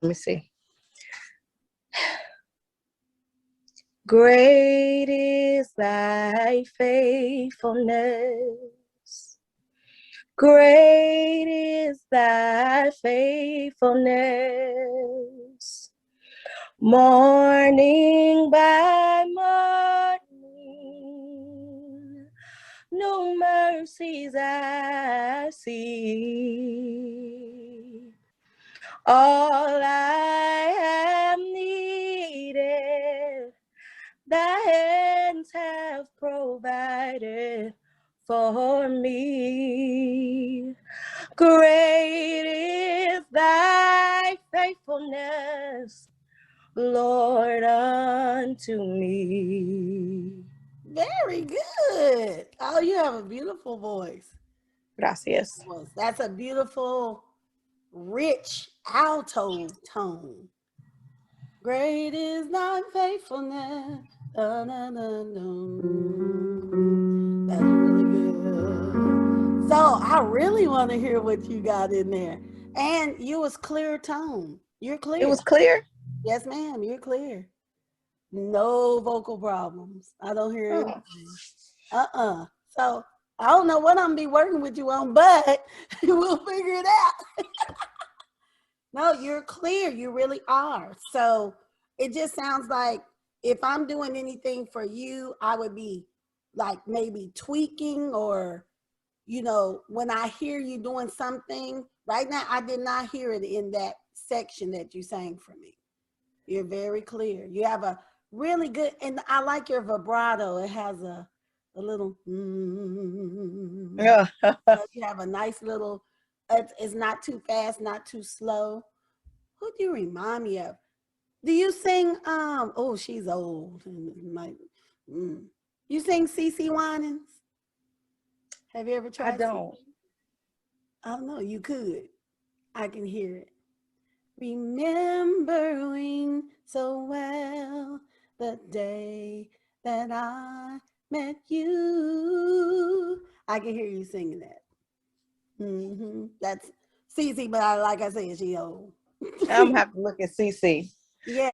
Let me see. Great is thy faithfulness. Great is thy faithfulness. Morning by morning, new mercies I see. All I have needed, thy hands have provided for me. Great is thy faithfulness, Lord, unto me. Very good. Oh, you have a beautiful voice. Gracias. That's a beautiful, rich alto tone. Great is thy faithfulness. Da, da, da, da. That's really good. So I really want to hear what you got in there. And you was clear tone. You're clear. It was clear? Yes, ma'am. You're clear. No vocal problems. I don't hear anything. So I don't know what I'm gonna be working with you on, but we'll figure it out. No, you're clear. You really are. So it just sounds like if I'm doing anything for you, I would be like maybe tweaking, or, you know, when I hear you doing something right now, I did not hear it in that section that you sang for me. You're very clear. You have a really good, and I like your vibrato. It has a little, Yeah. you have a nice little, it's not too fast, not too slow. Who do you remind me of? Do you sing, oh, she's old. You sing CC Winans? Have you ever tried? I don't. I don't know, you could. I can hear it. Remembering so well the day that I met you. I can hear you singing that. That's CC, but like I said, she old. I'm gonna have to look at CC. Yeah,